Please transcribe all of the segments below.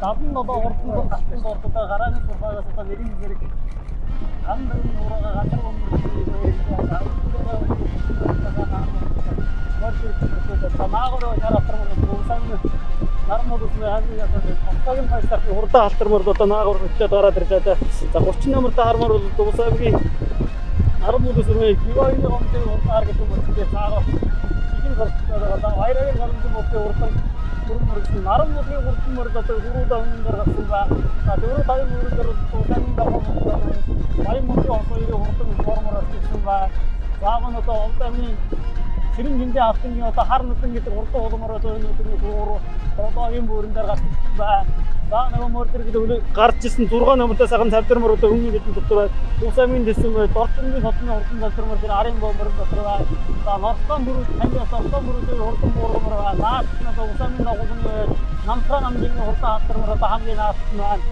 77 хурдан галтын дурдаа гарааны сургаагаас одоо нэрийн зэрэг ам нуурага гатар тамаагаараа харахтар мөн нармууд үснэ хавтагийн байсаар хурдан алтармаар одоо наагуур хөтлөд гараад ирж байгаа. За 30 номертой хармаар бол Дуусавгийн нармууд үснэ кивайны гомдын хурдаар гэдэг үгтэй цаагаа ихэн гардаг. Баярын гомдын мөтэй хурдан бүрмөрсөн нармуудын хурдан мөр одоо гуруудаа өндөр гасан ба. За дөрөв тайм өндөр Дуусавгийн дагуу баян мөтэй хурдан формоор авчихсан ба. Заавал одоо олдны Сэрэн хиндэ автын одоо хар нүдэн гэдэг хурдан улмаар одоо энэ өдрийн гурав одоогийн бүрэн дээр гарсан бай. За нэг мөрдөр гэдэг гарч ирсэн 6 номертой сахан цавдрмар одоо өмнө гэдэг дотор бай. Дуусамын дэсэн бай. Дорчны хотны хурдан цавдрмар дээр арын бомбор дотор бай. За Ноцтон бүрүү таньд Ноцтон бүрүү хурдан бомбор бай. Наад нь одоо Дуусамын дагуулын намтраа намжийн хурдан цавдрмар одоо хамгийн наад нь байна.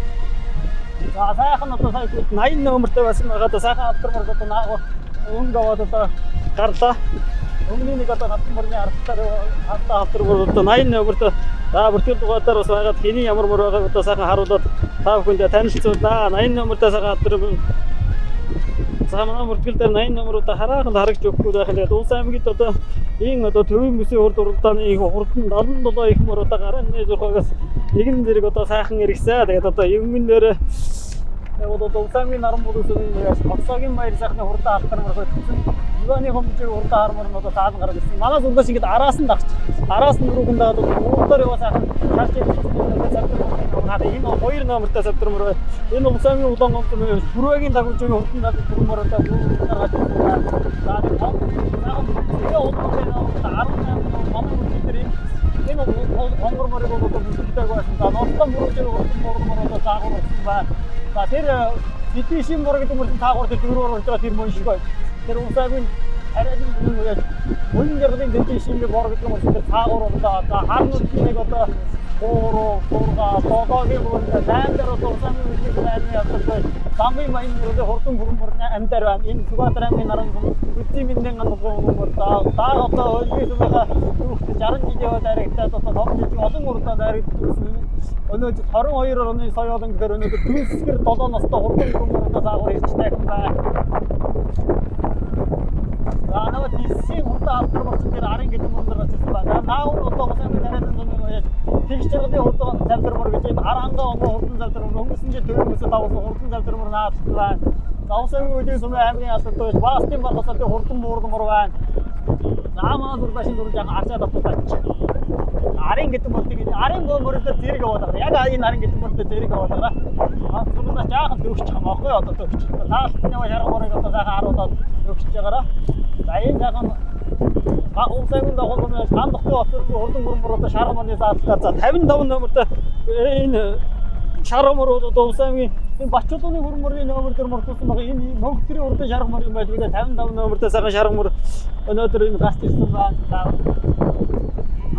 За сайхан одоо сая 80 номертой байсан байгаа одоо сайхан цавдрмар одоо наагур өнгө аваад одоо гарлаа. Өмнө нэг одоо хатан мөрний аргатаар хатан одоо 80 номерт за бүртгэл дугаатаар бас байгаад хэний ямар мөр байгааг одоо сайхан харуулад та бүхэндээ танилцуулнаа. 80 номертой сайхан хатан замаа бүртгэл дээр 80 номеруудаа хараахан харагч өгөхгүй байх нь. Улс аймагт одоо энэ одоо төвийн бүсийн урд уралдааны хурдан 77 их мөр одоо гарааны зургаагаас нэгэн зэрэг одоо сайхан иргсээ. Тэгээд одоо юмн дээр одоо Улсамгийн нармууд үсний Боксогийн баяр сайхны хурдан алтармар хөтлсөн. Юуны хомжиг хурдан хармар нь одоо таалан гараад ирсэн. Манаас ундаас ингэж араас нь дагч. Араас нь рүүгэн даад уурлаар яваа сайхан цааш наад энэ 2 номертой цавдрмар бай. Энэ Улсамгийн улаан гомдон бүрвэгийн дагуулжгийн хурдан даад бүрмөр одоо гараад ирсэн. За энэ хонгор морыг одоо бүтээг байсан. За ноцтон бүрүүжийн хурдан одоо заагур болсон байна. За тэр бидний шин мөр гэдэг мөрөнд таагуур тэр дөрөөр орж байгаа тэр мөн шиг бай. Тэр Улсамгийн арай үнэн гэрлийн дэдийн шингээ бор гэдэг мөр тэр таагуур одоо за харнуудын нэг одоо Oro, Torga, Togaгийн мөрөнд найдаар одоо Улсамгийн үеийн найдны явдаг. Самбай маяг мөрөнд хурдан бүрмөрний амтар байна. Энэ Сүбаатарын наран үтсийн мэндэн гомдсон та одоо өлгөөс байгаа 60 жилийн яваад аригтаад одоо том жилийн олон урдаа аригдсан. Өнөөдөр 22 оны сая олон гэхээр өнөөдөр Түнсгэр 7 настай хурдан бүрмөрөндөө заагур ирчтэй байна. За наваа тийшээ хурдан алтармарч дээр арын гэдэг мөрөнд очсон байна. Наавар одоо Улсамгийн нарийн тэгж чиглэлийн хурдан цавдрмар гэж энэ арангаа хурдан цавдрмар өнгөрсөндөө төвөөсөө давсан хурдан цавдрмар наадсан байна. Улсамгийн үеийн сүмээ аймгийн алдартай Баастын багсаад хурдан буурмар байна. Заамаа дурдашин дурж байгаа арчаад авчихсан. Арын гэдэг мөртийг арын мөрөдөө зэрэг яваад байгаа. Яг энэ арын гэдэг мөрөдөө зэрэг яваад байгаа. Түрүүнээс жаахан төвч хамаагүй одоо төвч. Таалтны шарга мөрийг одоо сайхан харуулаад төвчж байгаараа. За энэ сайхан Улсамгийн дагуулын хандхны оцорын хурдан бүрмөр одоо шарга мөрний заалтаар за 55 номертой энэ шарга мөр одоо Улсамгийн энэ Бачуудны хурмөрийн номер дээр мөртүүлсэн байгаа. Энэ мөнгөтрийн хурдан шарга мөр юм байж байгаа. 55 номертой сайхан шарга мөр өнөөдөр энэ гарч ирсэн байна.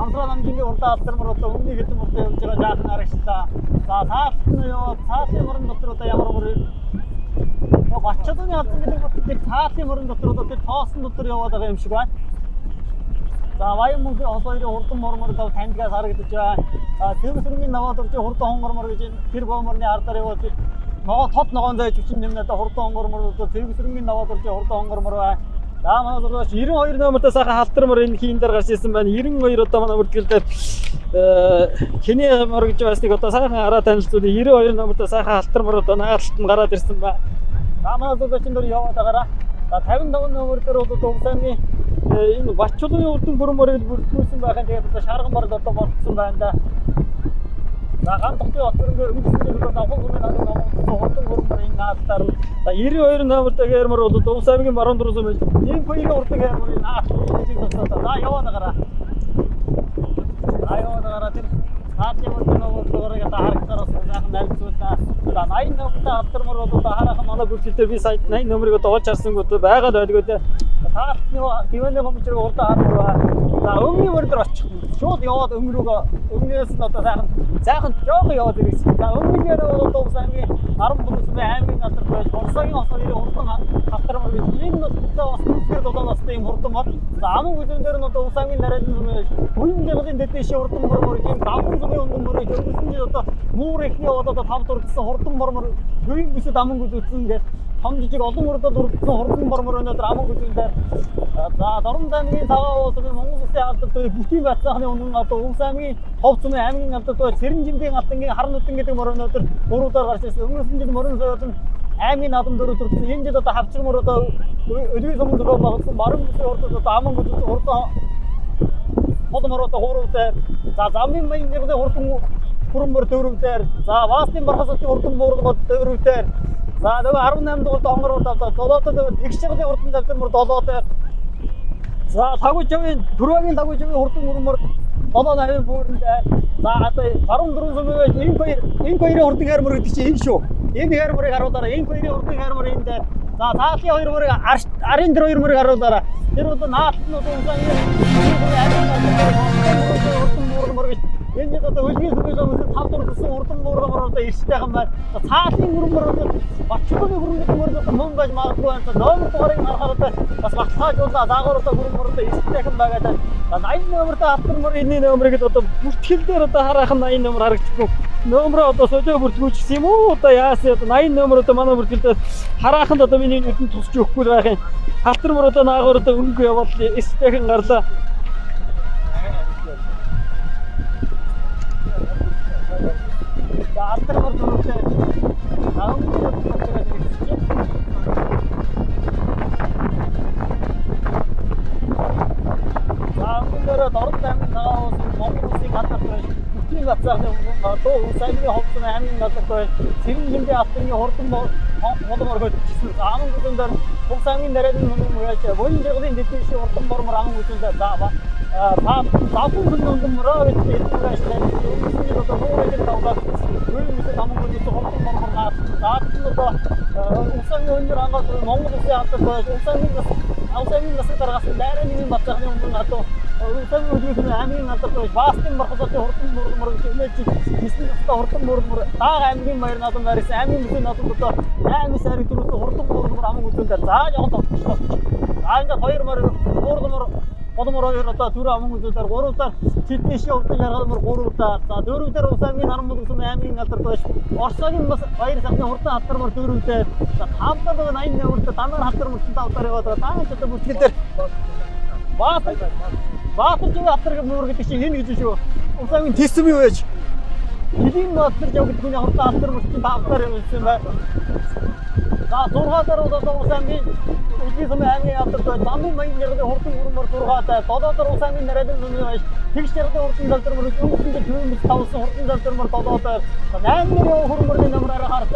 Амтраа намжингийн хурдан алтармар одоо өмнө хэдэн мөртөө явж байгаа жаахан арагчлаа. За таалтны цаашийн мөрөн дотор одоо ямар мөр Бачуудны алдан гэдэг мөртөө цаашийн мөрөн дотор одоо тэр тоосон дотор яваад байгаа юм шиг байна. За баян мөнгөний холбооны хурдан мормор дав таньдгаас харагдаж байна. Төвсрэнгийн наваад орж хурдан хонгормор гэж тэр боморны ардаар яваад ногоо тод ногоон зайж хүчин нэмнэ одоо хурдан хонгормор одоо төвсрэнгийн наваад орж хурдан хонгормор байна. За манай зургаач 92 номертой сайхан халтармар энэ хийн дээр гарч ирсэн байна. 92 одоо манай бүртгэлдээ хэний мор гэж байсныг одоо сайхан хараа танилцуулъя. 92 номертой сайхан халтармар одоо наалтанд гараад ирсэн байна. За манай зургаач энэ дөр яваад байгаараа. За 55 номер дээр бол Улсамгийн энэ Бачуудны хурдан бүрмөрөөр бүртгүүлсэн байгаа. Тэгээд одоо шарган морд одоо болцсон байна да. За гандхны оцорноор өнгөсөнд одоо давхар гүрэн хурдан бүрмөрийн наадтаар за 92 номертой гэрмөр бол Улсамгийн баруун дөрөс юм. Ийм хоёрын хурдан гэрмөрийн наадтаар за яваад байгаа. Тэр хаалтын мөрөөр одоо харагдахаас сайхан найзуулнаа. За 80 номертой алтармар бол хараахан манай бүртгэлээр би сая 80 номерыг одоо олж харсан гот байгаа л байлгүй дээ. Таалтны диваны хомжрыг урдаа харах. За өмнө мөрөөр өнөөдөр очих. Шууд яваад өмнөөс нь одоо сайхан жоохон яваад ирсэн. За өмнөөр бол одоо аймгийн 13 сумын аймгийн газар байж Орсогийн осоо ирээ хурдан хавтармаар гэж энэ нь бас үнэхээр долоос тийм хурдан бод. За аман үзэн дээр нь одоо аймгийн нарийн сумын Буян дэглэлийн дэдээшээ хурдан мормор тийм давхан сумын өндөр мөрөж өнгөрсөн жил одоо муур ихний одоо 5 дурдсан хурдан мормор хөвийн бүсэд аман үзүүлсэн гэдэг том жижиг олон урдад урдсан хурдан мормор өнөөдөр аман үзэн дээр за Дорн аймгийн цагаан уулын Монгол Улсын алдартай бүхий байцаахны өмнө одоо Улс аймгийн Ховц сумын аймгийн алдартай Цэрэн жимдийн алтангийн Харан нүдэн гэдэг мөр өнөөдөр уруудаар гарч ирсэн. Өнгөрсөн жил морин соёлын аймгийн наадам дөрөв төрсөн. Энэ жил одоо хавцар мөр одоо өлгүй сумын дөрөв багсан баруун бүсийн урдад одоо аман үзэн хурдан Холмор одоо хууруутай. За замын маягийн хурдан хурмөр дөрөвдөр. За Ваастын бархасатын хурдан муурлгод дөрөвдөр. За нөгөө 18 дугаар донгорууд одоо долоотод тэгшэрлийн хурдан завтар 7-оор. За тагуучгийн Түрвагийн тагуучгийн хурдан мөрмөр 7-8 бүрэндээ. За одоо баруун дөрөв сумын энэ хоёрын хурдан хайрмөр гэдэг чинь энэ шүү. Энэ хайрмөрыг харуулаараа энэ хоёрын хурдан хайрмөр энэ дээр. За таалын хоёр мөрийг арын дээр хоёр мөрийг харуулаараа. Тэр одоо наалтнууд унсан энэ одоо хөлгийн сүмээс 5 дурдсан хурдан мөрөөр одоо ирстэйхан байна. Цаалын мөрмөр одоо бачууны хөрөнгөд мөрөөр мөн байж магадгүй байна. Номер дугаарыг харахад бас багтаажуулаа заагуур одоо хөрөнгөөр одоо ирстэйхан байгаа. За 80 номертой автар мөр энэ номерыг одоо бүртгэл дээр одоо харах нь 80 номер харагдчихгүй. Номероо одоо солио бүртгүүлчихсэн юм уу? Одоо яасан одоо 80 номер одоо манай бүртгэлдээ хараханд одоо миний нүдэнд тусч өгөхгүй байх юм. Автар мөр одоо наагуур одоо өнгө яваад ирстэйхан гарлаа. Автар мөр дөрөвтэй. Дорн аймгийн цагаан Монгол Улсын алдартай бүхий байцаахны одоо Улс аймгийн Ховц сумын аймгийн алдартай Цэрэн жимдийн алтангийн хурдан холмор хөдөлсөн. Аман үзэндээр Улс аймгийн нарийн мөрөж Буян дэглэлийн дэдээшээ хурдан мормор аман үзэндээр давхан хөрөнгө мөрөө гэж хэлсэн. Энэ одоо хуурайг тавгаад хөрөнгө бүсэд аман үзсэн хурдан мормор одоо Улс аймгийн өндөр хангаас Монгол Улсын алдартай Улс аймгийн насны дараагаас дайрын нэгэн бацаахны өмнө одоо Улсын хөлбөмбөгийн аймгийн алдартай Ваастын бархасатын хурдан мөрмөр гэж нээж хийсэн хурдан мөрмөр дааг аймгийн баяр наадам байрсан аймгийн бүсийн наадам одоо 8 сарын 4-нд хурдан мөрмөр аман үзүүлэлт за яг тогтчихлоо. За ингээд хоёр мөр Холмор хоёр одоо түрүү аман үзүүлэлтээр 3-аар Тэднийшээ хурдан яргалмөр 3-аар за 4-ээр Улс аймгийн 11 аймгийн алдартай Орсогийн бас баяр сахны хурдан хатармөр 4-ээр за 5-аар 80 номертой Дамар хатармөр 5-аар яваад даанч одоо бүтгэл дээр Баатар жив автар мөр гэдэг чинь энэ гэж шүү. Улс аймгийн тэсэм юу вэ? Хэдийн баатар жив гэдэг хүний хурдан автар мөрчин тавтар юмсэн бай. За 6-аар одоо Улс аймгийн Улсын сумын аймгийн алдартай замын маягийн хурдан мөрмөр 6-аар 7-аар Улс аймгийн нарийн сумын байж тэгш ярдын хурдан залдар мөр өнгөсөнд төвөмс тавсан хурдан залдар мөр 7-аар 8-ны хурмөрийн номераараа харж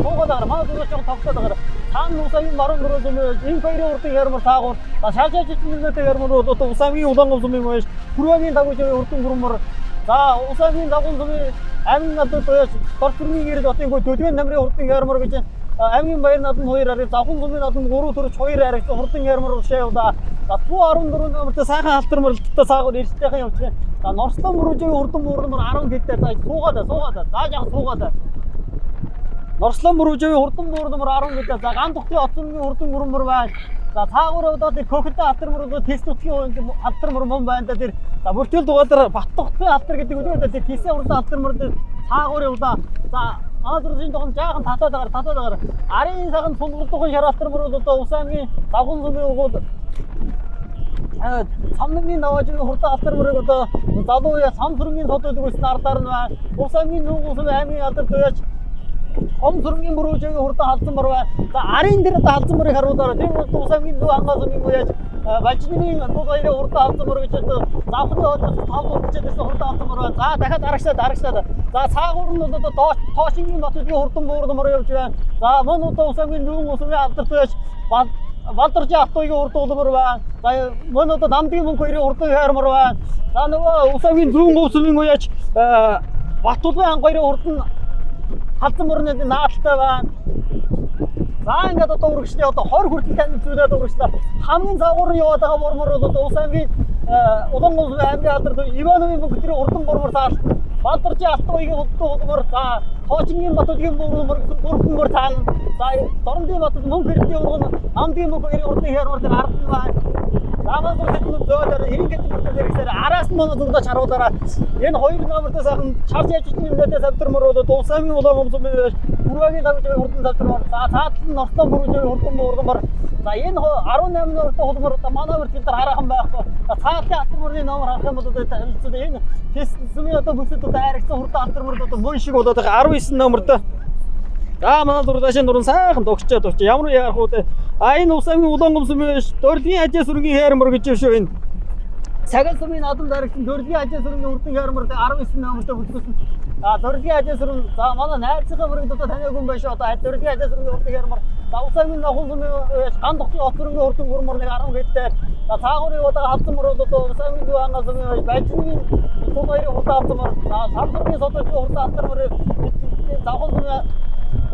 суугаад манай зүрх жоохон тогтоод Таан Улс аймгийн баруун дөрөв сумын энэ хоёрын хурдан ярмар таагур шаажаач чимнэтэй ярмар одоо Улс аймгийн Улаангов сумын байж Түрвагийн тагуучгийн хурдан мөрмөр за Улс аймгийн Дагун сумын аймгийн алдартай Дорцрын гэрэл отын төдгөн намрын хурдан ярмар гэж аймгийн баяр наадам 2 арга Завхан сумын наадам 3 төрөж 2 арга хурдан ярмар ушаа явда. За 14 номертой сайхан алтар мөрлөлтөд саагур ирстэйхэн явчихсан. За Норслон мөрөжийн хурдан мөрмөр 10 гэдээр за суугаад зааж яг суугаад Норслон мөрөжийн хурдан мөрмөр 10 гэдээр за ган тухтын оцонгийн хурдан мөрмөр байна. За цаагуур одоо тэр Көхөдөө хатар мөрөдөө тест утгийн хатар мөрмөн байна дээр за бүртгэл дугаалаар Баттухтын хатар гэдэг үлээ тэр тийсээ хурдан хатар мөрөдөө цаагуур явда. За Адрын тохон жаахан татаагаар арын цагаан сунгалдуухан шараалтар мөр одоо Улс аймгийн Давхан сумын угууд самнгийн наваажгийн хурдан автар мөрөг одоо залууя самсрынгийн содод өгсөн ардаар нь байна. Улс аймгийн Монгол Улсын аймгийн алдартай Хомсрынгийн мөрөөжгийн хурдан халдсан мөр байна. За арын дээр одоо халдсан мөрийг харуулаарай. Тэр бол Улс аймгийн дүү хангаас юм яаж бажны тулгойрын хурдан халдсан мөр гэж одоо завхны хойдоос 5 дурдчээдээс хурдан халдсан мөр байна. За дахиад арагшлаад. За цаагуур нь одоо тоошингийн батлын хурдан мөр явж байна. За мөн одоо Улс аймгийн дүү Улсын алдартай Балдаржийн автогийн хурдан мөр байна. За мөн одоо Дамдгийн мөнх хоёрын хурдан хайрмөр байна. За нөгөө Улс аймгийн зүүн өвсмийн уяж Батулгын анх хоёрын хурдан халдсан мөрний наалттай байна. За ингээд одоо урагшны одоо 20 хүртэл тань зүйлээд урагшлаа. Хамгийн загвар яваад байгаа мөрмөр бол одоо Улс аймгийн Улаан улс аймгийн алдар Ивановын бүгд тэр урдан бурмар цааш Балдарчи Алтгойгийн удмар за Хоочингийн Батудгийн бурмар бүрхэн цаана за Дорндын Батуд мөнгө хэрэгтэй урган Амдын мөнгө урдан хэрмар тэр ард нь байна. Замаас үргэлжлэн зөөлөр иргэн гэдэг хэрэгсээр араас нь манай зурдаа чаруулаараа энэ хоёр номертой сайхан чарж яж чинь нэтэ савтармөрөө дулсамын улаан өмсөн байж бүргийн тавж урдан савтармаар за цаатал нь ноцтон бүрж урдан ургамар за энэ 18 номертой хулмар манай үрд тэр хараахан байхгүй цаатын атмөрний номер харах юм бол энэ тест сүмийн одоо бүсэд одоо харагцсан хурдан атмөрд одоо мөн шиг болоод байгаа 19 номертой за манай зурдаашин нуран сайхан тогтчод ямар яарах үү энэ усамын улаан өмсөн байж дөрлийн ажээ сүргийн хэрмөр гэж шүү энэ цагаан сүмийн адам дарагсан дөрлийн ажээ сүргийн урдан хэрмөр 19 номертой бүсгүйсэн дөрлийн ажээ сүрэн за манай найрцгаа бүрэг одоо таниагүй юм байна шүү одоо дөрлийн ажээ сүргийн урдан хэрмөр за усамын нохон сүмийн ган тогтын оцрын урдан гурмар нэг 10 гэдтэй за цаагуурын удаага хавцсан мөрөд одоо усамын дүү ангаас сүмийн байцны тулгойрын урдан автомар за самсургийн содын урдан автомар завхан сүмийн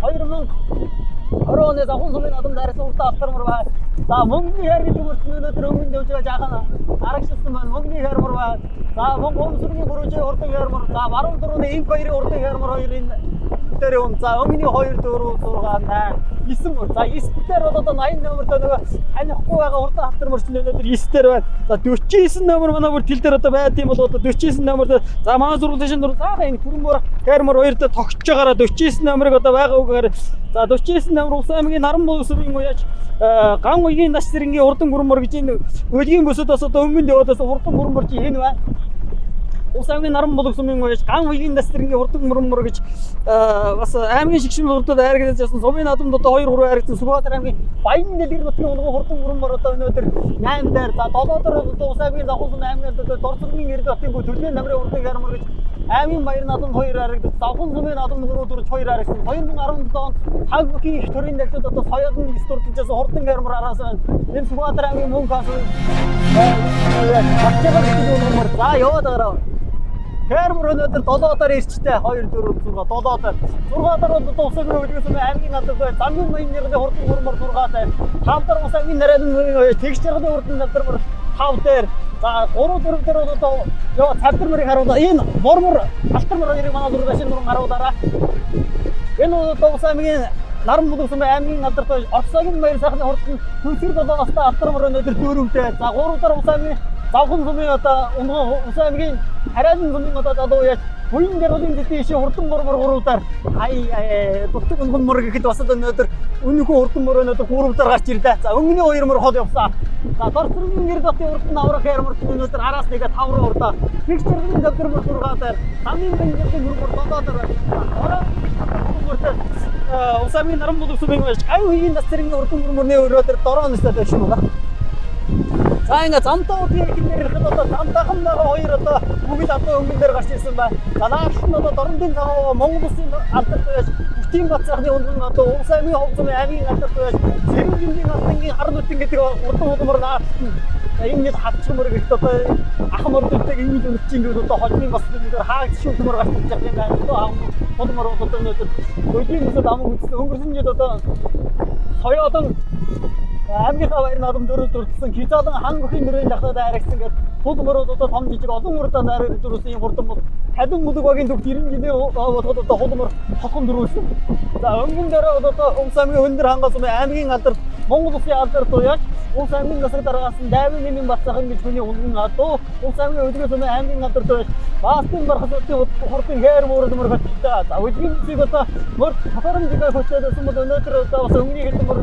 2020 оны завхан сүмийн адам дарагсан урдан автомар байна за мөнгөний хайр гэдэг үрдэн өнөөдөр өмнө дэвж байгаа жаахан арагшилсан байна мөнгөний хайрмар байна за мөнгө өмсргийн бүрүүжийн урдан хайрмар за баруун дөрөвний инк хоёрын урдан хайрмар хоёрын дээр юм за өмнөний 2 4 6 8 9 за 9 дээр бол одоо 80 номертой нөгөө танихгүй байгаа урдан автомарч өнөөдөр 9 дээр байна за 49 номер манай бүр тэл дээр одоо байд юм бол одоо 49 номер за манай зургуулсан дур заахан энэ хүрмөр хайрмар хоёр дээр тогтж байгаараа 49 номерыг одоо байгаа үгээр за 49 номер Улс аймгийн Наран бүсийн уяж ган уягийн нас зэргийн урдан гүрмөр гэж энэ өдгийн бүсэд бас одоо өмнөд яваад урдан гүрмөр чи энэ байна Улс аймгийн Наран бүсийн уяж ган уягийн нас зэргийн урдан гүрмөр гэж бас аймгийн шигшин урдад айрагдаж байсан сумын адамд одоо 2 3 айрагдсан Сүхбаатар аймгийн Баян дэлгэр нутгийн урдан гүрмөр одоо өнөөдөр 8 дээр за 7 дээр одоо Улс аймгийн Завхан аймгийн одоо Дорцоргийн Эрдэнэтийн төлөвлөлийн намрын урдан хэрмөр гэж аймгийн Баяр надад 2 айрагдсан Завхан сумын надад 4 2 айрагдсан 2017 онд хаг бүхий их төрийн дэвтүүд одоо соёлын стурдчаас урдан хэрмөр араас энэ Сүхбаатар аймгийн мөн хас бачгаар гэдэг юм за яваад байгаа хэрмөр өнөөдөр 7 дээр ирчтэй 2 4 6 7 дээр 6 дээр одоо усаг руу үлгсэн аймгийн надад замгийн маягийн нэрний хурдан гурмар 6 дээр 5 дээр усагийн нэрийн тэгш жарганы урдан надад 5 дээр за 3 4 дээр одоо яа цавтармарыг харуулаа энэ бормор алтармар хоёрыг манай зургашин нуран харуулаараа энэ одоо усагийн Наран бүсийн аймгийн надад Орсогийн баяр сайхны хурдан төлсөр 7 настай алтармар өнөөдөр 4-тэй за 3 дээр усагийн Завхан сүмийн одоо Улс аймгийн Харайны сүмийн одоо яаж буян гэрлийн дэдишээ хурдан гурмар гурвдаар дутдаг гурмар гэхэд бас өнөөдөр өнөөхөө хурдан мөр өнөөдөр гурвдаар гарч ирлээ. За өмнөний 2 мөр хол явсан. За Дорцоргийн Эрдэнэтийн урдан аврах хэрмэр өнөөдөр араас нэгэ 5 руу урдаа. Тэгчэргийн дэвтэр мөр 6 дээр замын бэнгийн мөр 7 дээр ороо Улс аймгийн Наран бүсийн гай үеийн нас зэргийн урдан гурмөрний өрөөдөр дороо нэстэй байх юм байна. За ингээ замтаа удгийн хэлээр ирэхэд одоо замтаахан байгаа хоёр одоо бүгд одоо өнгөн дээр гарч ирсэн байна. За нааш нь одоо Дорндын цагаа Монгол Улсын алдарт байж Бүтийн бат цахны өнгөн одоо Улс аймгийн ховцны аймгийн алдарт байж Сэрэмжийн алтангийн хар нүтэн гэдэг урдан хулмар наач энэ нэг хавчмөр гэхдээ одоо ахмар дэвтэг энэ үнэлчин гэдэг одоо хожны бас нэг хаагч шүлмөр гарч ирж байгаа юм байна. Одоо хулмар одоо өнөөдөр өдгийн өсөд амг үзсэн өнгөрсөн жил одоо соёолон аймгийнхаа баяр наадам дөрөв дурдсан хязгаалan хан бүхийн нэрийн дахтад айрагсан гэдэг хулмарууд одоо том жижиг олон урдаа найраад дөрөсөн юм хурдан бол халин мөдөг багийн төвд 90 жилийн болгоод одоо хулмар тохон дөрүүлсэн. За өнгөн дээр одоо Улс аймгийн Хөндөр хангас аймгийн алдарт Монгол Улсын алдарт уяаж Улс аймгийн насаг дараагаас нь Дайвын нэмийн Бацаахан гэж хүний өнгөн адуу Улс аймгийн өдгөөс аймгийн алдарт уяаж Баастын бархасуудын хурдан хээр мөрөмөр хөтөлтэй. За өдгийн зүг одоо мөр татарын зэгээ хөтөлсөн бол өнөөдөр одоо бас өнгөний хэлэн мөр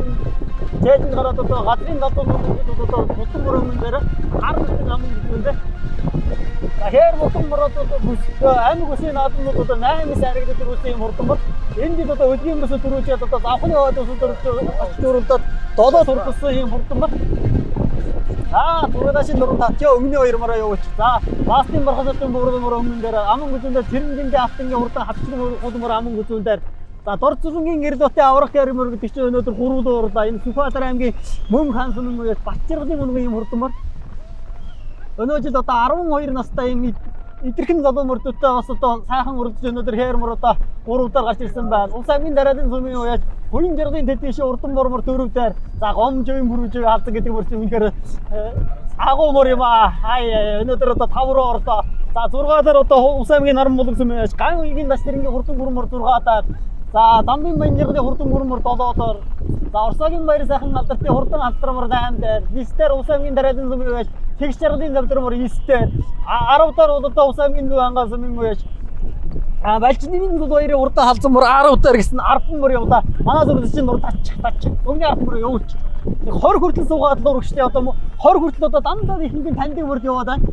Жэжин гараад одоо газрын гадуур гэдэг одоо тутам мөрөмөн дээр 10 ам гэдэг. Тэгэхээр мутан мөрөд одоо аймаг үсгийн наадмууд одоо 8-9 аригддаг үсгийн хурдан бол энд дэд одоо өдгийн бүс төрүүлээд одоо завхны хойд ус төрүүлээд 7 турдсан юм хурдан бол тургадашин нуруу татё өмнө 2 мараа явууч. За Баастын бархасатын мөрөмөр өмнө дээр аман гүзэндээ Тэрэнжингийн автангийн хурдан хавчны хулмар аман гүзэн дээр за Дорцоргийн Эрдэнэтийн аврах хэрмэр гэдэг чинь өнөөдөр гурван урдаа энэ Сүхбаатар аймгийн Мөн хаан сүмэн уяас Батчиргалын өнгөн юм хурдан өнөө жил одоо 12 настай юм идэрхэн залуу мөрдөдтэй бас одоо сайхан урдж өнөөдөр хэрмэр одоо 3 удаар гарч ирсэн байна. Улс аймгийн дараалын сүмийн уяас Буян жаргын дэдишээ урдан бормор дөрөв дээр за гомжийн бүрүүжээ хаалцсан гэдэг мөрч үнэхээр агуу мөр юм аа. Өнөөдөр одоо 5 руу орлоо. За 6-аар одоо Ус аймгийн Наран булгасан байж ган үеийн нас тэрнгийн хурдан гүрмөр 6-аар. За Дамбын Баянжиргын хурдан гүрмөр 7-оор. За Орсогийн Баяр сайхан алдартай хурдан алдармөр 8-аар. 9-ээр Ус аймгийн Дараалын сүм байж тэгш жаргалын завдрмөр 9-ээр. 10-аар одоо Ус аймгийн Дүү ангаа сүм байж Балчинын баярын хурдан халзан мөр 10-аар гэсэн 10 мөр явлаа. Манай зөвлөс чинь нур тач. Өмнө 10 мөр явууч. 20 хүртэл суугаад л урагштай одоо 20 хүртэл одоо дандаа ихэнх таньдаг мөрд яваад байна.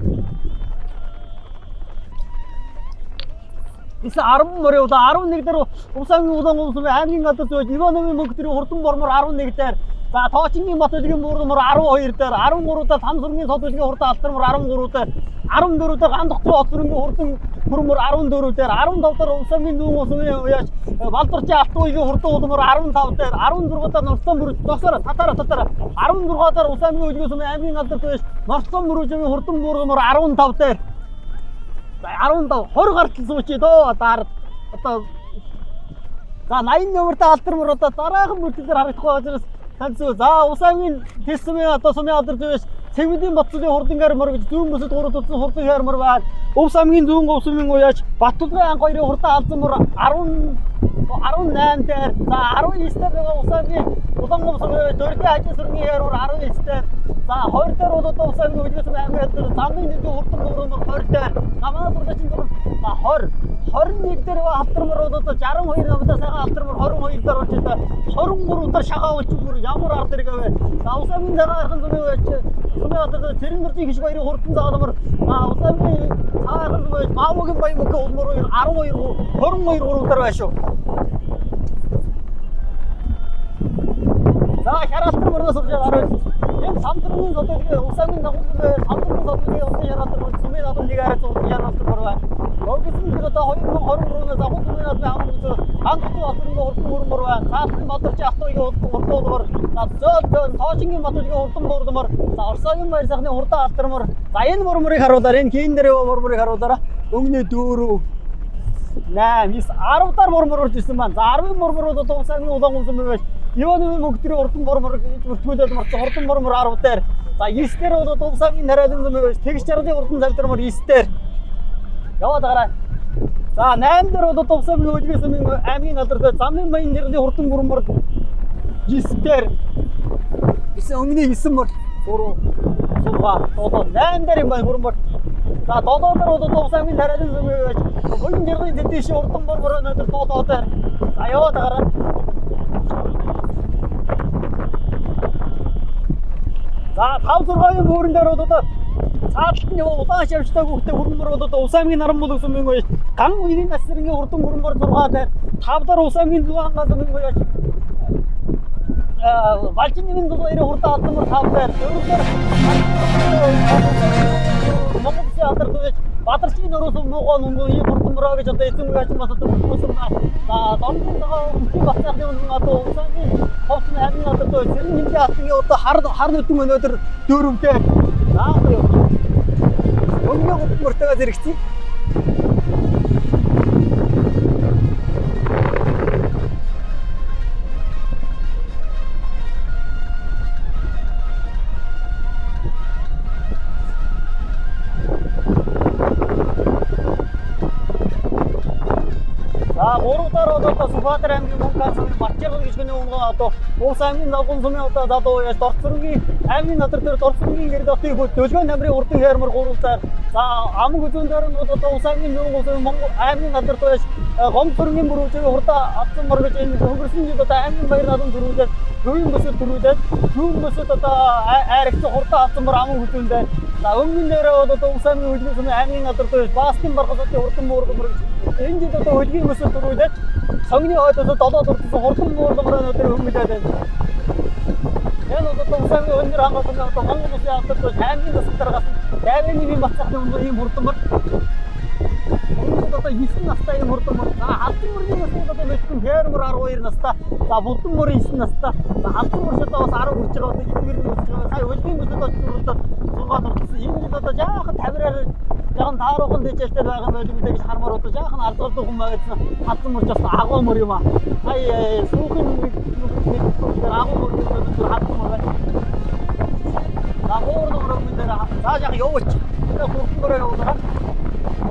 Isa 10 мөр явлаа. 11 дээр Ус аймгийн Улаан улс аймгийн гадар зөөж Ивановын мөнгөтрийн хурдан бормор 11 дээр. За Тоочингийн Батөлгийн мөр 12 дээр. 13-аар Там сүргийн Содөлгийн хурдан алтармөр 13 дээр. 14-ээр Гандохтын Оцрынгийн хурдан гүрмөр 14 дээр. 15-аар Ус аймгийн Дүүн улсын уяаж Балдурчин Алтуугийн хурдан улмөр 15 дээр. 16-аар Норцон мөрөж досоор татара. 16-аар Ус аймгийн Үлгээс аймгийн гадар зөөж Норцон мөрөжийн хурдан гүрмөр 15 дээр. За 15 20 гартал суучи дөө одоо за 80 номертой алдармөр одоо дараахан бүртгэлээр харагдах учраас таньцуу. За Ус аймгийн Тэсмийн одоо сумын алдар зөөс Цэвэдийн Батцлын хурдан гармөр гэж зүүн бүсэд 3 тутсан хурдан гармөр байна. Ус аймгийн зүүн говсмын уяаж Баттулгын анх 2-ын хурдан алдармөр 18 дээр. За 19 дээр байгаа Ус аймгийн Улаан говсмын дөрвийн ажил сүргийн яруур 19 дээр. За 20 дээр бол одоо Ус аймгийн Үлгээс аймгийн алдар замын нэгэн хурдан гурмөр 20 дээр. Намаа бүрдсэн за 20 21 дээр алдармөр бол одоо 62 намтаа сайхан алдармөр 22 дээр орж ирдэ. 23 дээр шагаа уулчмөр ямар ард ирэх вэ? За Ус аймгийн дараахан зүрх байж сумын алдар Цэрэн нурдын хиш баярын хурдан заалмөр Ус аймгийн цаахан байж Маавгийн баян мөнгө улмөр 12 22 гурваар байна шүү. За хяраалтар мөрөөс орж гараад энэ самтрын содгийн Ус аймгийн дагуулсан самтрын содгийн одоо хяраалтар сумын одоо нэг арай зургийн хяраалтар байна. Логистик одоо 2023-ноос агуу сумын одоо Гандохтын Оцрынгийн хурдан гүрмөр байна. Цаалтан Балдурчин Алтуугийн хурдан улмөр зөөл Тоочингийн Батөлгийн хурдан гүрмөр Орсогийн Баяр сайхны хурдан алдармөр. За энэ мөрмөрийг харуулаарай. Энэ хийн дээр мөрмөрийг харуулаарай. Өмнө 4 8 9 10 даар мөрмөр орж ирсэн байна. За 10 мөрмөр бол одоо Ус аймгийн Улаан улсын байж Ивановын мөнгөтрийн хурдан мөрмөр гэж бүртгүүлээд марцсан хурдан мөрмөр 10 дээр. За 9 дээр бол одоо Ус аймгийн Дараалын сүм байж тэгш жаргалын хурдан завдрмөр 9 дээр. Яваад гараа. За 8 дээр бол одоо Ус аймгийн Үлгээс аймгийн алдар замын Баянжиргын хурдан гүрмөр 9 дээр. Өмнө 9 мөр 8 дээр юм байна гүрмөр. За 7 дээр бол одоо Ус аймгийн Дараалын сүм байж Баянжиргын дэдиш хурдан мөрмөр өнөөдөр 7 дээр. За яваад гараа. За 5-6-ын бүрэн дээр бол одоо цаалтны улаан шавьчтай хүүхдээ хурмөр бол одоо Ус аймгийн Наран булгасан мэн байж ган үеийн насрын хурдан гүрмөр 6 дээр. 5 дээр Ус аймгийн Дүүн ангаа сүм байж Балчинын баярын хурдан алдармөр 5 дээр. 4 дээр Монголын алдар зөөж Бадарчин нөрөөс мууган ийм хурдан мөрөө гэж одоо эзэн үеч бас одоо бүсэн байна. За Домгийн цагаан өмчийн бацаахны одоо Ус аймгийн ховцны аймгийн алдар зөөж Цэрэн хэмжээ алтны одоо хар нүдэн өнөөдөр 4 дээр. Заахгүй юу. Өмнө мөртөөс иргэцэн. За 3-аар одоо Сүхбаатар аймгийн Мөнгөн сумын Батчиргал гэж гэнэ унган одоо Ус аймгийн Дагуун сумын одоо залуу яаш Дорцрынгийн аймгийн надар дээр Дорцрынгийн гэр дотын хөл Дөлгөө намрын хурдан хярмар 3-аар. За амг үзүүн дээр нь одоо Ус аймгийн Дүүн улсын Монгол аймгийн надар дээр яаш Гомцрынгийн бүрүүжийн хурдан атсан мөр гэж энэ хөнгөрсөн жил одоо аймгийн баяр наадам төрүүлээд Төвийн бүсэд төрүүлээд Төвийн бүсэд одоо айрагч хурдан атсан мөр амг үзүүн дээр. За өмнө дээр одоо Ус аймгийн Үлгээс аймгийн надар дээр Баастын баргалтын хурдан мөр энэ жил одоо хөлгийн бүсэд төрүүлээд Сонгны хойд одоо 7 дурдсан хурдан муурлага өнөөдөр хөнгөлөөд байна. Энэ одоо Ус аймгийн өндөр хангалттай одоо Монгол улсын алдартай аймгийн настай гасан дайрын нэвийн бацаахны өндөр ийм хурдан мөр. Өнөөдөр одоо 9 настай ийм хурдан мөр. За халдын мөрний настай одоо мэдхэн хээрмөр 12 настай. За булдан мөр 9 настай. За халдын мөр одоо бас 10 хүрч байгаа одоо эдгээр нь өсч байгаа. Сая хөлгийн бүсэд очиж зургаад орсон. Энэ жил одоо жаахан тавираар жаахан тааруухан дэжтэй байгаа байж мэдээ гэж хармаар одоо жаахан ардгалдаг хүн байсан. Халдсан мөрч бас агуу мөр юм аа. Сая сүүхэн агуу мөр гэдэг халдсан мөр байна. За муур нуруу дээр цаашаа явууч. Хурдмөрөө явуулаа.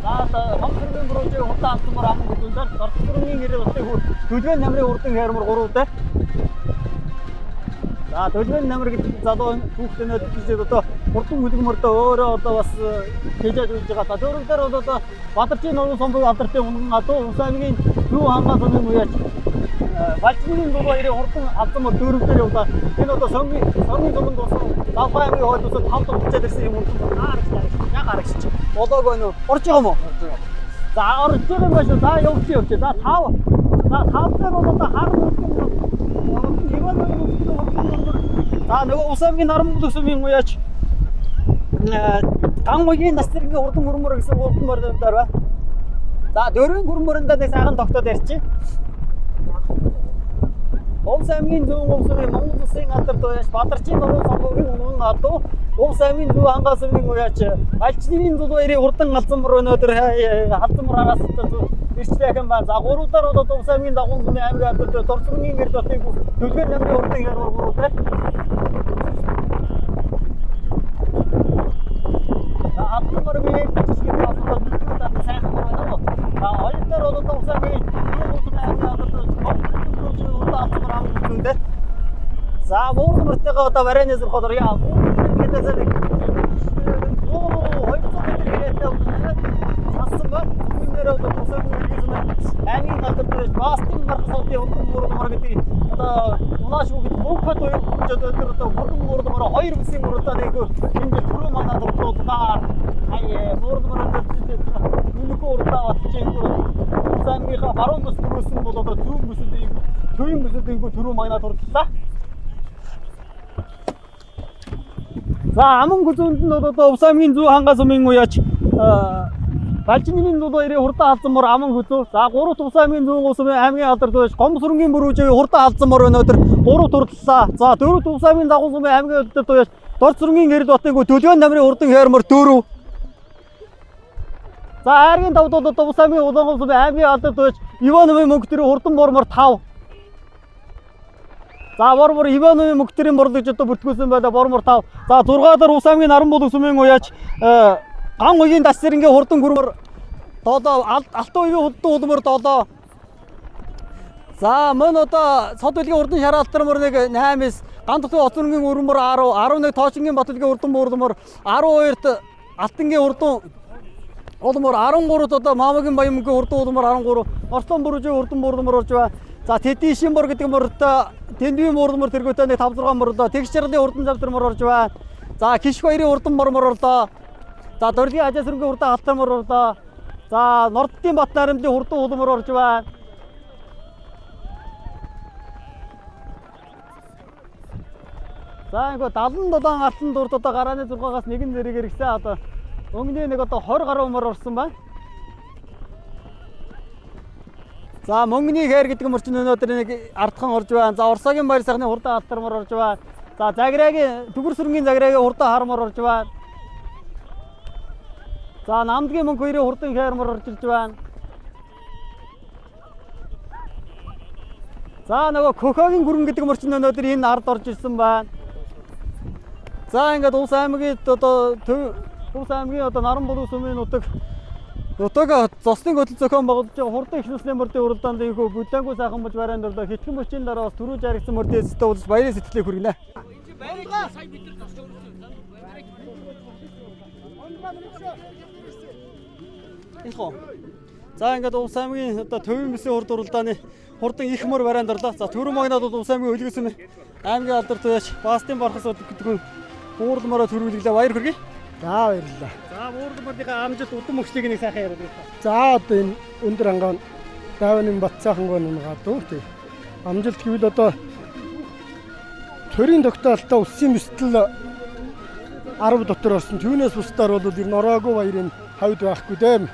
За хамтрын бүрөөж хурдан автомор ам гэдүүлдэр дорцрын гэрээ утыг төлөвөн намрын хурдан хайрмар 3 удаа. За төлөвөн намр гэдэг залуу хүүхдэнүүд гэж одоо хурдан хөдөлмөртөө өөрөө одоо бас хийж ажиллаж байгаа. За өөрөөр одоо Бадарчин нуруу сомбог алдартай унган адуу Ус аймгийн зүү хангаа замын уяач Балчмын дуруу ирээ хурдан автомор дөрөвдөр явлаа. Энэ одоо сонгийн суманд болсон Лавхай аймгийн хойд усад 5 дахь хурцаад ирсэн юм уу? Гарагч. Болоог байна уу? Орж байгаа юм уу? За орж байгаа юм байна. За явж. За 5. За 5 дээр бол одоо хар За нөгөө Ус аймгийн Наранбул сумын уяач Гангуйгийн Настрынгийн хурдан хөрмөр гэсэн хурдан мордоор ба. За дөрвөн хөрмөрөндөө нэг сайхан тогтоод ярьчих. Ус аймгийн зүүн улсын Монгол улсын алдарт уяач Бадарчин нуруу сомбогийн унган адуу Ус аймгийн зүү хангаа сумын уяач Балчмын дулуу ирээ хурдан галзамбар өнөөдөр халдмар араас ирчлээхэн байна. За гурвдаар бол Ус аймгийн дагуун сүмийн аймгийн алдарт дорцрын гэрд дотыг төлөвөн намрын хурдан ярмар гурвдаар. За халдмар бие чигээр асуулт бүгд сайхан байна. За хоёрдоор бол Ус аймгийн аймгийн алдарт За муурмартайгаа одоо варианаас холор яа. Гэдэг зэрэг. Хоёр метр цасан ба түнээр одоо тусаа бүрийгсэн аймгийн алдарт бастын мархсуудын хурдан муурмар гэдэг одоо унааш бүгд бөөхөд одоо хурдан муурмар хоёр бүсийн муурдаа нэг энэ түрүү манад бодлоо. Муурмар гэдэг нүнхөө урдаа батчих юм. Аймгийнхаа баруун бүс төрүүлсэн бол одоо зүүн бүсэд төвийн бүсэд ингэ түрүү манад урдлаа. За аман гүзүүнд нь одоо Ус аймгийн зүү хангаа сумын уяач Балчмын дулуу ирээ хурдан халзамор аман гүзүү. За 3 Ус аймгийн зүүн сумын аймгийн алдарт уяач Гомсрынгийн бүрүүжээ хурдан халзамор өнөөдөр 3 турдлаа. За 4 Ус аймгийн дагуун сумын аймгийн алдарт уяач Дорцрынгийн гэрд батыг төлөвөн намрын хурдан хайрмар 4. За хайргийн 5 бол одоо Ус аймгийн улаан сумын аймгийн алдарт уяач Ивановын мөнгөтрийн хурдан бормор 5. За бормор Ивановын мөнгөтрийн борлогч одоо бүртгүүлсэн байлаа бормор 5. За 6 дахь Ус аймгийн Наранбул сумын уяач Гангуйгийн Настрынгийн хурдан хөрмөр 7 Алтуугийн хурдан улмөр 7. За мөн одоо Содвилгийн хурдан шараалтар нэг 8-с Гандутгийн Оцонгийн өрмөр 10, 11 Тоочингийн Батлгийн хурдан мөрмөр 12-т Алтангийн хурдан улмөр 13-т одоо Маамагийн Баямгийн хурдан улмөр 13, Орслон бүрүүжийн хурдан мөрмөр орж байна. За Тэдийн Шинбор гэдэг мөртөө Тэндвийн мөрмөр тэргүүтээ нэг 5-6 мөрлөө. Тэгш чаргалын хурдан завтар орж байна. За Кишх хоёрын хурдан мөрмөр орлоо. За Дордгийн Ажаасрынгийн хурдан халтар орлоо. За Норддын Бат наримдын хурдан улмөр орж байна. За ингээ 77 алтан дурд одоо гарааны 6-аас нэгэн зэрэг иргсэн одоо өнгөний нэг одоо 20 гаруй мөр орсон байна. За мөнгөний хайр гэдэг мөрчин өнөөдөр нэг ардхан орж байна. За Орсогийн баяр сайхны хурдан алтармар орж байна. За Заграагийн Түгэр сүрэнгийн Заграагийн хурдан хармар орж байна. За Намдгийн мөнгө хоёрын хурдан хайрмар орж ирж байна. За нөгөө Көхөгийн гүрэн гэдэг мөрчин өнөөдөр энэ ард орж ирсэн байна. За ингээд Ус аймгийн одоо Наранбул сумын нутаг зосны хөдөл зохион байгуулж байгаа хурдан ихнүсний мөрдийн уралдаанд ийхүү бүлээнгүй сайхан болж барайнд орлоо хэтгэн мөчийн дараа бас түрүү жаргсан мөрдөөс уулз баярын сэтгэлээ хүргэнэ. Баярлалаа. Сая бид нар тосч өрсөн. За ингээд Ус аймгийн одоо төвийн бүсийн хурд уралдааны хурдан их мөр барайнд орлоо. За түрүү магнад бол Ус аймгийн хөлгөсөн аймгийн алдарт уяач Бастын бархас гэдэг уурлмаараа төрүүлглээ баяр хүргэе. За баярлалаа. За уурлмаарынхаа амжилт удам өгчлийг нэг сайхан яриад байна. За одоо энэ өндөр ангаан Давны Батцаахан нунгаад дөө тий. Амжилт гэвэл одоо төрийн тогтоолтоо улсын бэлтгэл 10 дотор орсон. Түүнээс бусдаар бол ер нь ороогүй баярын хавьд байхгүй дээ.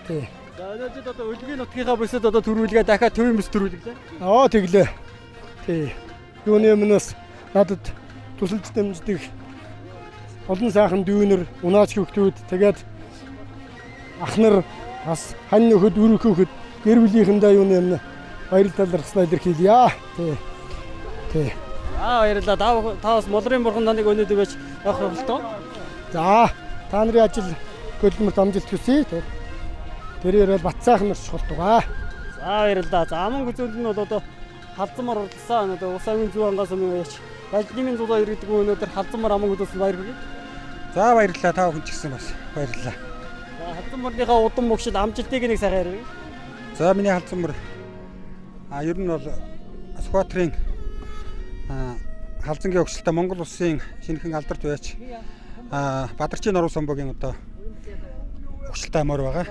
Тий. За өнөөдөр одоо өлгийн нутгийнхаа бүсэд одоо төрүүлгээ дахиад төвийн бүс төрүүлглээ. Тэглээ. Тий. Юуны өмнөөс надад тусалж дэмждэг олон сайхан дүүнэр, унаач хөвгтүүд тэгээд ах нар бас хань нөхөд, өрөх хөхөд гэр бүлийнхэндээ юуны өмнө баяр талархснаа илэрхийлье. Тий. Баярлалаа. Та бас Молрын бурхан таныг өнөөдөр байж явах болтоо. За та нарын ажил хөдөлмөрт амжилт хүсье. Тэрээр бол бат сайхан орчих болтугай. За баярлалаа. За аман үзүүлэл нь бол одоо халдсамар уралдсан одоо ус амын зүүн ангаас өмнө яач. Бажлимын зулаа иргэдэг өнөөдөр халдсамар аман үзүүлсэн баяр хүргэе. За баярлалаа. Та бүхэн ч гэсэн бас баярлалаа. За халдсамарныхаа удам мөгшөд амжилтыг нэг сайхан ярив. За миний халдсамар ер нь бол Скватрын халзангийн өгшөлтөд Монгол улсын шинэхэн алдарт байж Бадарчин Орон сумбогийн одоо өгшөлтөд амаар байгаа.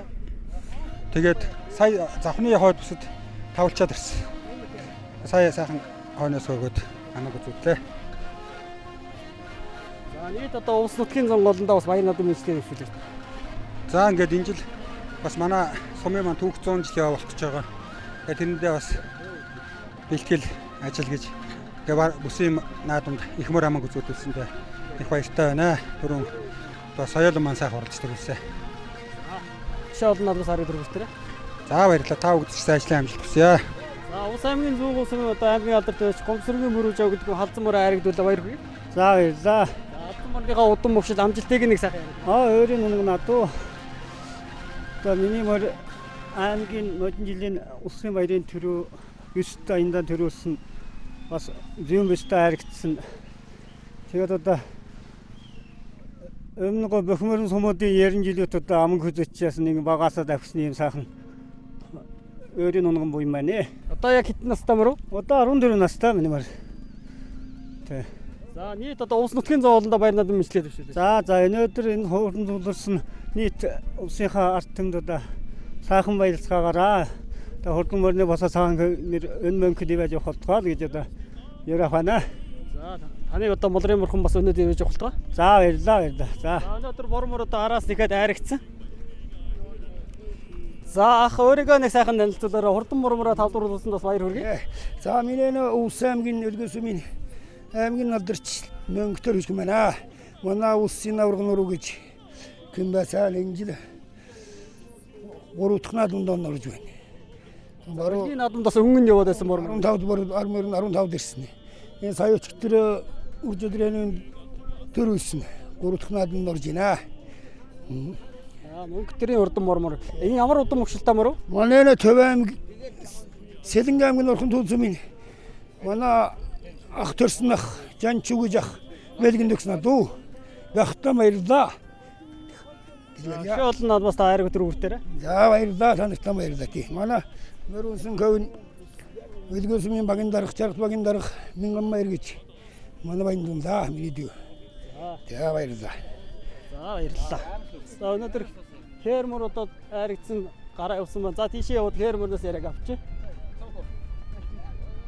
Тэгээд сая завхны хойд бусад тавлчаад ирсэн. Сая сайхан хойноос өгөөд амаг үзүүллээ. За нийт одоо улс нутгийн зонголондоо бас баяр надад мэдээлэл өгсөн. За ингээд энэ жил бас манай сумын маань түүх 100 жил явах гэж байгаа. Тэгээд тэрэндээ бас бэлтгэл ажил гэж тэгээд бүсийн наадамд их мөр амаг үзүүлсэндээ их баяртай байна. Түрүүн одоо соёлын маань сайхан оролцдог үлсэ. Шаал надаас хараад өргөстөрөө. За баярлалаа. Та бүгд ч ажлын амжилт хүсье. За ус аймгийн зүүн улсын одоо аймгийн алдарт байж гомсөргийн мөрөж яв гэдэг халдсамараа харигдуулаа баяр хүргэе. За баярлалаа. Халдсамарныхаа удам мөгшөд амжилтыг нэг сайхан ярив. Өөрийн нэг надуу. Одоо миний мөр аймгийн нодон жилийн улсын баярын төрөө 9 та эндан төрөөсөн бас зүүн бэстэй харигдсан. Тэгээд одоо өмнө бөхмөрн сумуудын 90 жилүүд одоо аман хөзөччээс нэг багасаа давхсны юм сайхан өөрийн унган буй маань. Одоо яг хэдэн настай мөрөв? Одоо 14 настай миний мөр. Тэ. За нийт одоо улс нутгийн зоолондоо баяр надад мэдээлэл өгсөн. За өнөөдөр энэ хуурдан зуларсан нийт улсынхаа ард түмэд одоо сайхан баярлцгаагаараа одоо хурдан мөрний босоо цагаан нэр өн мөнхөд ивэж явах болтгоо гэж одоо ярих байна. За таныг одоо Молрын бурхан бас өнөөдөр ивэж явах болтгоо. За баярлалаа. За өнөөдөр бормор одоо араас нэхэд айрагцсан. За ах өөрийгөө нэг сайхан танилцуулаарай. Хурдан мурмураа тавдруулсан бас баяр хүргэе. За миний улс аймгийн өлгөөсөмийн аймгийн алдарч мөнгөтөр хүч мэнэ. Манай улсын аврагын өрөө гэж хэн байсаа энэ жил 3 дахь наадамд орж байна. Баруун наадамд бас өнгөн яваад байсан мурмар. 15 ирсэн. Энэ сая өчтөр үржидрийн төр үйсэн. 3 дахь наадамд орж байна. Мөнгөтрийн урдан мурмар. Энэ ямар удам өгшөлтэй мөрөв? Манай Төв аймаг Сэлэнг аймгийн орхон төлсөмийн манай ах төрснөх жанч үгэж ах мэлгэн дөхснө дүү. Багтаа баярлаа. Шоол над бас таараг өдөр үртээрээ. За баярлаа танартаа баярлаа тий. Манай мөрөнсөн говн өлгөөсмийн багийн дарах чарх багийн дарах минган баяр гэж манай баян дундаа миний дүү. За баярлаа. За баярлалаа. За өнөөдөр хээрмөр одоо айрагдсан гараа явсан байна. За тийшээ яваад хээрмөрнөөс яриаг авчи.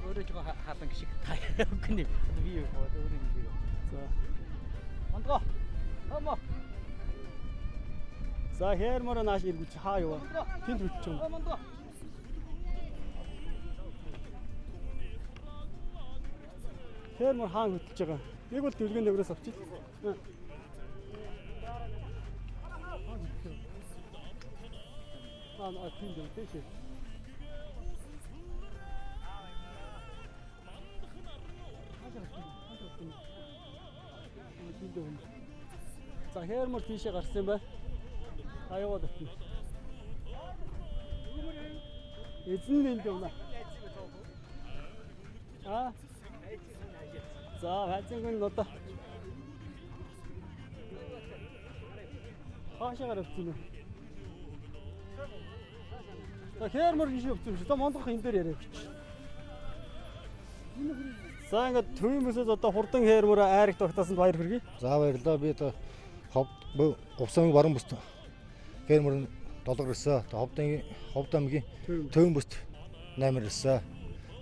Өөрөө жоо хаалан гişиг таа. Үгүй би юу өөрөө юм. За. Мандгаа. Амаа. За хээрмөр нааш иргүүч хаа юу. Тэнд хүчтэй. Хээрмөр хаан хөтлөж байгаа. Нэг бол дүлгэн дэврээс авчи. Тэнд дэвтэй. За хээрмөр тийшээ гарсан бай. Аяаваад очив. Эзэн энд явна. За хайцангын одоо хаашаа гаравцсан бэ? За хээрмөр гişи явсан шүү. За мондох энэ дээр яриа гэж. За ингээд төвөөс одоо хурдан хээрмөр айрагт багтаасанд баяр хүргэе. За баярлалаа. Би одоо Хувцамгийн баруун бүст хээрмөр 7 ирсэн. Ховд аймгийн Төвөн бүст 8 ирсэн.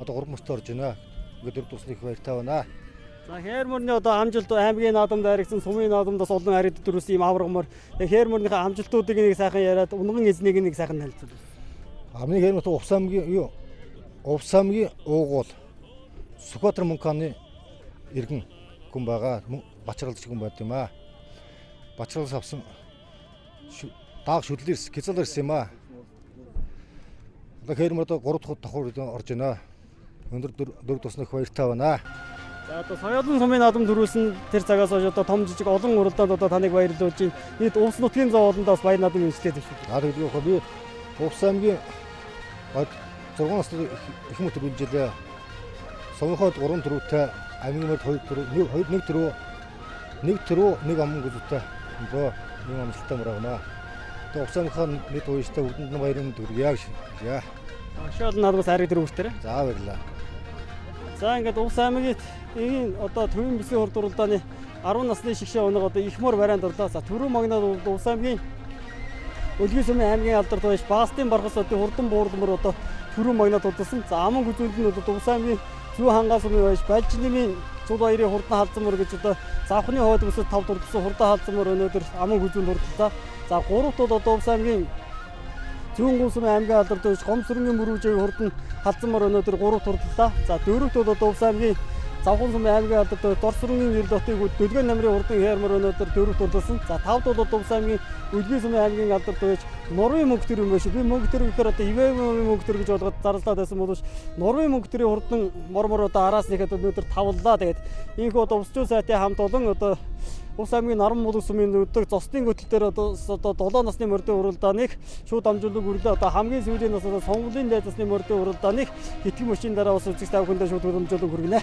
Одоо 3 бүст орж байна. Ингээд 4 тусны их баяртай байна. За хээрмөрний одоо амжилт аймгийн наадамд айрагсан, сумын наадамдаас олон арид дөрөс ийм аврагмаар хээрмөрнийхээ амжилтуудыг нэг сайхан яриад унган эзнийг нэг сайхан танилцуул. Хамгийн хээрмөр Увс аймгийн уугуул Сүхбаатар мөнханы иргэн хүн байгаа. Бачралч хүн байд юм аа. Бачралс авсан дааг шүдлэрс кицэлэр ирсэн юм аа. Одоо хээрмөр одоо 3 дахь давхар орж байна. Өндөр 4 тусны их баяртай байна. За одоо соёлын сумын наадам төрүүлсэн тэр цагаас хойш одоо том жижиг олон уралдаанд одоо таныг баярлуулж байна. Нийт Увс нутгийн зоолондоо бас баяр наадам үнэлтэд байна шүү. Наад хэлбэл би Увс аймгийн 6 насны их мөр төрүүлжээ. Сонгоход 3 төрөвтэй аймгийн мөрд 2 төрөв, 1 төрөв, 1 аман гүзүүтэй боо нэг амжилттай мөрөгнө. Тэгээ Увс аймгийн нийт ууштай бүгдэнд нь баярын төргийа гэж. Яа. Шоол наадмаас ариг төрөвчтэй. За баярлаа. За ингээд Увс аймгийн энэ одоо төвийн бүсийн хурд уралдааны 10 насны шигшээ өнөг одоо их мөр барайнд орлоо. За түрүү магнад Увс аймгийн Өлгий сумын аймгийн алдарт байж Баастын баргас одын хурдан буурлмөр одоо түрүү магнад урдсан. За аман гүзүүлд нь одоо Увс аймгийн зүү хангаас өмнө байж Балжнымын цуд баярын хурдан халдсан мөр гэж одоо завхны хойд бүсэд 5 дурдсан хурдан халдсан мөр өнөөдөр аман гүзүүнд хурдлаа. За 3 тууд одоо Увс аймгийн зүүн гүнсмын аймгийн алдарт байж Гомсрынгийн мөрүүжийг хурдан халдсан мөр өнөөдөр 3 турдлаа. За 4 тууд одоо Увс аймгийн Завхан сумын аймгийн алдарт Дорсрынгийн нэр дотыг Дөлгөн намрын хурдан хээрмөр өнөөдөр 4 турласан. За 5 тууд одоо Увс аймгийн Өлгий сумын аймгийн алдарт байж Нурвын мөнгө төр юм байна шүү. Би мөнгө төр гэхээр одоо ивэвэн мөнгө төр гэж бодоод зарлаад байсан боловч Нурвын мөнгө төрийн хурдан мор одоо араас нэхэд өнөөдөр тавллаа. Тэгээд ийхүү одоо Увсчуу сайтын хамт олон одоо Увс аймгийн Наран мулаг сумын өдөр зостын хөтөл дээр одоо 7 насны мордын уралдааныг шууд амжуулдаг үрлээ. Одоо хамгийн сүүлийн нас одоо сонгуулийн дайцсны мордын уралдааныг хэтгэн мөчийн дараа ус үзэгч тав хүндээ шууд хөрөмжүүлэг хүргэнэ.